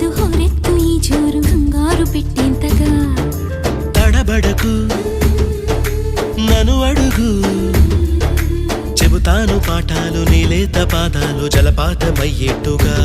లేదు హోరెత్తు ఈ జోరు కంగారు పెట్టేంతగా తడబడకు నన్ను అడుగు చెబుతాను పాఠాలు నీలేత పాదాలు జలపాతమయ్యేట్టుగా